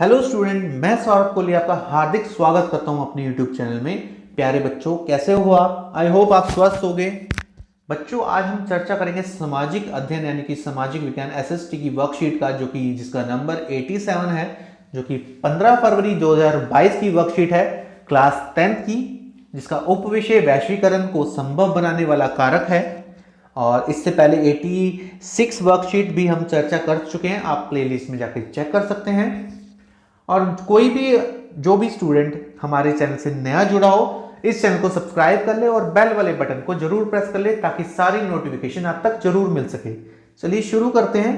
Hello student, मैं सौरभ कोहली आपका हार्दिक स्वागत करता हूं अपने यूट्यूब चैनल में। प्यारे बच्चों, कैसे हो आप? आई होप आप स्वस्थ होंगे। बच्चों, आज हम चर्चा करेंगे सामाजिक अध्ययन यानी कि सामाजिक विज्ञान एसएसटी की वर्कशीट का, जो कि जिसका नंबर 87 है, जो कि 15 फरवरी 2022 की वर्कशीट है, क्लास 10th की, जिसका उपविषय वैश्वीकरण को संभव बनाने वाला कारक है। और इससे पहले 86 वर्कशीट भी हम चर्चा कर चुके हैं, आप प्लेलिस्ट में जाकर चेक कर सकते हैं। और कोई भी जो भी स्टूडेंट हमारे चैनल से नया जुड़ा हो, इस चैनल को सब्सक्राइब कर ले और बेल वाले बटन को जरूर प्रेस कर ले, ताकि सारी नोटिफिकेशन आप तक जरूर मिल सके। चलिए शुरू करते हैं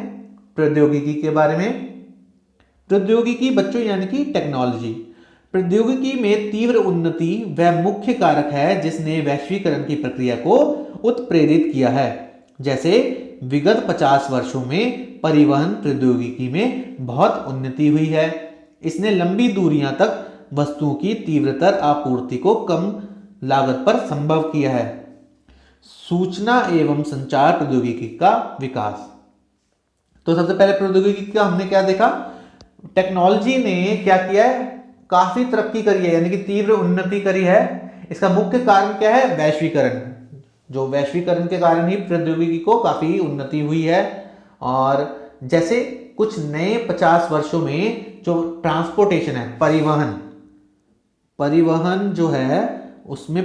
प्रौद्योगिकी के बारे में। प्रौद्योगिकी बच्चों यानी कि टेक्नोलॉजी। प्रौद्योगिकी में तीव्र उन्नति वह मुख्य कारक है जिसने वैश्वीकरण की प्रक्रिया को उत्प्रेरित किया है। जैसे विगत 50 वर्षों में परिवहन प्रौद्योगिकी में बहुत उन्नति हुई है। इसने लंबी दूरियां तक वस्तुओं की तीव्रतर आपूर्ति को कम लागत पर संभव किया है। सूचना एवं संचार प्रौद्योगिकी का विकास। तो सबसे पहले प्रौद्योगिकी का हमने क्या देखा? टेक्नोलॉजी ने क्या किया है? काफी तरक्की करी है, यानी कि तीव्र उन्नति करी है। इसका मुख्य कारण क्या है? वैश्वीकरण। जो वैश्वीकरण के कारण ही प्रौद्योगिकी को काफी उन्नति हुई है। और जैसे कुछ नए 50 वर्षों में जो ट्रांसपोर्टेशन है, परिवहन जो है उसमें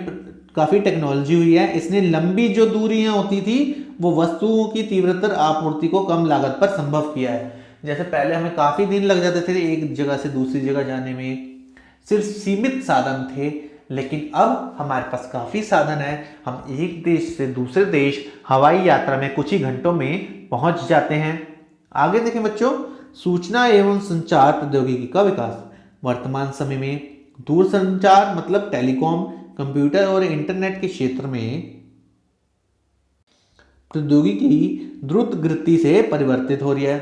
काफी टेक्नोलॉजी हुई है। इसने लंबी जो दूरियां होती थी वो वस्तुओं की तीव्रतर आपूर्ति को कम लागत पर संभव किया है। जैसे पहले हमें काफी दिन लग जाते थे एक जगह से दूसरी जगह जाने में, सिर्फ सीमित साधन थे, लेकिन अब हमारे पास काफी साधन है। हम एक देश से दूसरे देश हवाई यात्रा में कुछ ही घंटों में पहुंच जाते हैं। आगे देखें बच्चों, सूचना एवं संचार प्रौद्योगिकी का विकास। वर्तमान समय में दूरसंचार मतलब टेलीकॉम, कंप्यूटर और इंटरनेट के क्षेत्र में प्रौद्योगिकी द्रुत गति से परिवर्तित हो रही है,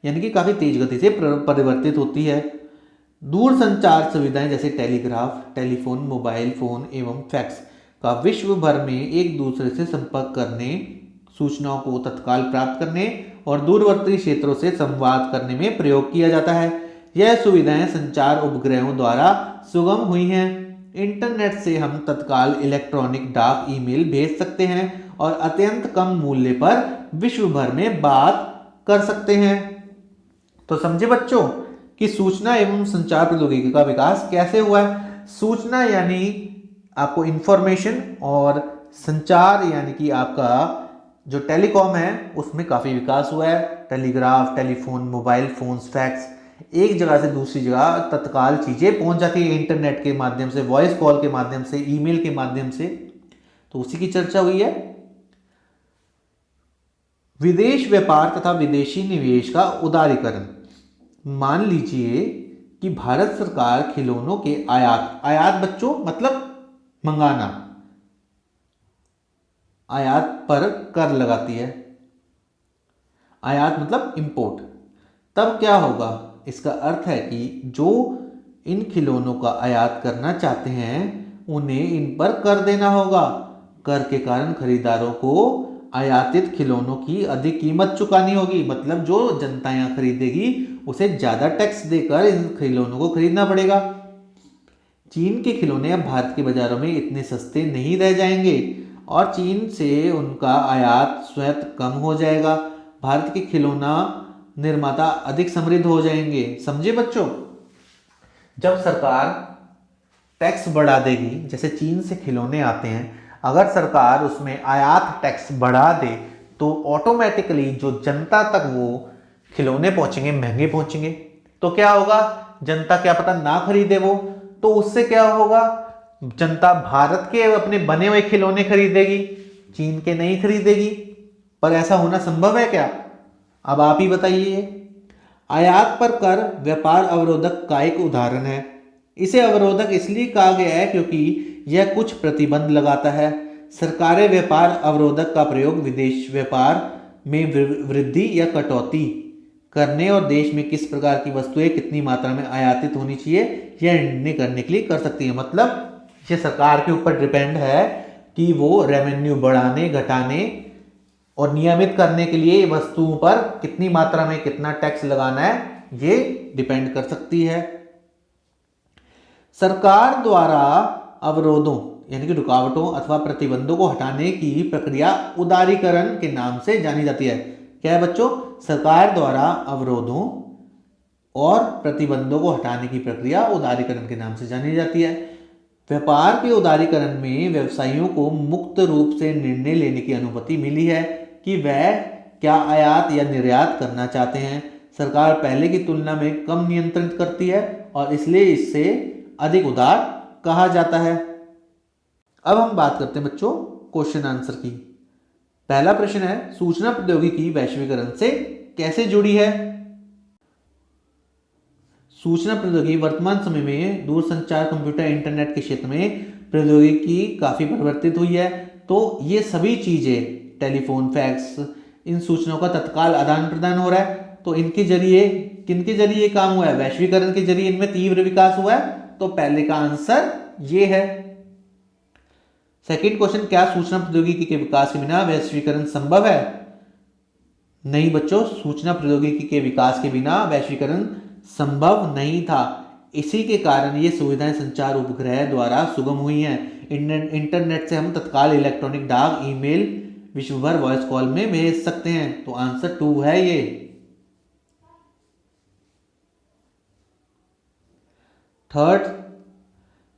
यानी कि काफी तेज गति से परिवर्तित होती है। दूरसंचार सुविधाएं जैसे टेलीग्राफ, टेलीफोन, मोबाइल फोन एवं फैक्स का विश्व भर में एक दूसरे से संपर्क करने, सूचनाओं को तत्काल प्राप्त करने और दूरवर्ती क्षेत्रों से संवाद करने में प्रयोग किया जाता है। यह सुविधाएं संचार उपग्रहों द्वारा सुगम हुई हैं। इंटरनेट से हम तत्काल इलेक्ट्रॉनिक डाक, ईमेल भेज सकते हैं और अत्यंत कम मूल्य पर विश्व भर में बात कर सकते हैं। तो समझे बच्चों कि सूचना एवं संचार प्रौद्योगिकी का विकास कैसे हुआ है। सूचना यानी आपको इंफॉर्मेशन, और संचार यानी कि आपका जो टेलीकॉम है उसमें काफी विकास हुआ है। Telegraph, telephone, mobile phones, fax, एक जगह से दूसरी जगह तत्काल चीजें पहुंच जाती है इंटरनेट के माध्यम से, वॉइस कॉल के माध्यम से, ईमेल के माध्यम से। तो उसी की चर्चा हुई है। विदेश व्यापार तथा विदेशी निवेश का उदारीकरण। मान लीजिए कि भारत सरकार खिलौनों के आयात बच्चों मतलब मंगाना, आयात पर कर लगाती है। आयात मतलब इंपोर्ट। तब क्या होगा? इसका अर्थ है कि जो इन खिलौनों का आयात करना चाहते हैं उन्हें इन पर कर देना होगा। कर के कारण खरीदारों को आयातित खिलौनों की अधिक कीमत चुकानी होगी, मतलब जो जनता यहाँ खरीदेगी उसे ज्यादा टैक्स देकर इन खिलौनों को खरीदना पड़ेगा। चीन के खिलौने अब भारत के बाजारों में इतने सस्ते नहीं रह जाएंगे और चीन से उनका आयात स्वयं कम हो जाएगा। भारत के खिलौना निर्माता अधिक समृद्ध हो जाएंगे। समझे बच्चों? जब सरकार टैक्स बढ़ा देगी, जैसे चीन से खिलौने आते हैं, अगर सरकार उसमें आयात टैक्स बढ़ा दे तो ऑटोमेटिकली जो जनता तक वो खिलौने पहुंचेंगे महंगे पहुंचेंगे। तो क्या होगा? जनता क्या पता ना खरीदे वो, तो उससे क्या होगा? जनता भारत के अपने बने हुए खिलौने खरीदेगी, चीन के नहीं खरीदेगी। पर ऐसा होना संभव है क्या? अब आप ही बताइए। आयात पर कर व्यापार अवरोधक का एक उदाहरण है। इसे अवरोधक इसलिए कहा गया है क्योंकि यह कुछ प्रतिबंध लगाता है। सरकारें व्यापार अवरोधक का प्रयोग विदेश व्यापार में वृद्धि या कटौती करने और देश में किस प्रकार की वस्तुएं कितनी मात्रा में आयातित होनी चाहिए यह निर्णय करने के लिए कर सकती है। मतलब ये सरकार के ऊपर डिपेंड है कि वो रेवेन्यू बढ़ाने, घटाने और नियमित करने के लिए वस्तुओं पर कितनी मात्रा में कितना टैक्स लगाना है, ये डिपेंड कर सकती है। सरकार द्वारा अवरोधों यानी कि रुकावटों अथवा प्रतिबंधों को हटाने की प्रक्रिया उदारीकरण के नाम से जानी जाती है। क्या है बच्चों? सरकार द्वारा अवरोधों और प्रतिबंधों को हटाने की प्रक्रिया उदारीकरण के नाम से जानी जाती है। व्यापार के उदारीकरण में व्यवसायियों को मुक्त रूप से निर्णय लेने की अनुमति मिली है कि वह क्या आयात या निर्यात करना चाहते हैं। सरकार पहले की तुलना में कम नियंत्रित करती है और इसलिए इससे अधिक उदार कहा जाता है। अब हम बात करते हैं बच्चों क्वेश्चन आंसर की। पहला प्रश्न है, सूचना प्रौद्योगिकी वैश्वीकरण से कैसे जुड़ी है? सूचना प्रौद्योगिकी वर्तमान समय में दूरसंचार, कंप्यूटर, इंटरनेट के क्षेत्र में प्रौद्योगिकी काफी परिवर्तित हुई है। तो ये सभी चीजें, टेलीफोन, फैक्स, इन सूचनाओं का तत्काल आदान प्रदान हो रहा है। तो इनके जरिए, किनके जरिए ये काम हुआ है? वैश्वीकरण के जरिए इनमें तीव्र विकास हुआ है। तो पहले का आंसर ये है। सेकंड क्वेश्चन, क्या सूचना प्रौद्योगिकी के विकास के बिना वैश्वीकरण संभव है? नहीं बच्चों, सूचना प्रौद्योगिकी के विकास के बिना वैश्वीकरण संभव नहीं था। इसी के कारण ये सुविधाएं संचार उपग्रह द्वारा सुगम हुई हैं। इंटरनेट से हम तत्काल इलेक्ट्रॉनिक डाक, ईमेल, विश्व भर वॉइस कॉल में भेज सकते हैं। तो आंसर 2 है ये। थर्ड,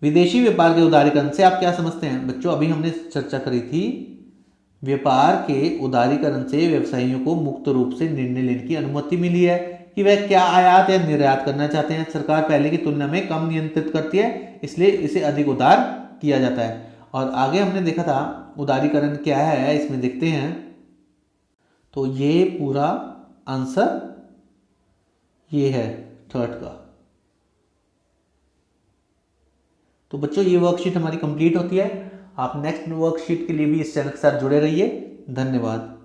विदेशी व्यापार के उदारीकरण से आप क्या समझते हैं? बच्चों अभी हमने चर्चा करी थी, व्यापार के उदारीकरण से व्यवसायियों को मुक्त रूप से निर्णय लेने की अनुमति मिली है कि वह क्या आयात या निर्यात करना चाहते हैं। सरकार पहले की तुलना में कम नियंत्रित करती है, इसलिए इसे अधिक उदार किया जाता है। और आगे हमने देखा था उदारीकरण क्या है, इसमें देखते हैं। तो ये पूरा आंसर ये है थर्ड का। तो बच्चों ये वर्कशीट हमारी कंप्लीट होती है। आप नेक्स्ट वर्कशीट के लिए भी इस चैनल के साथ जुड़े रहिए। धन्यवाद।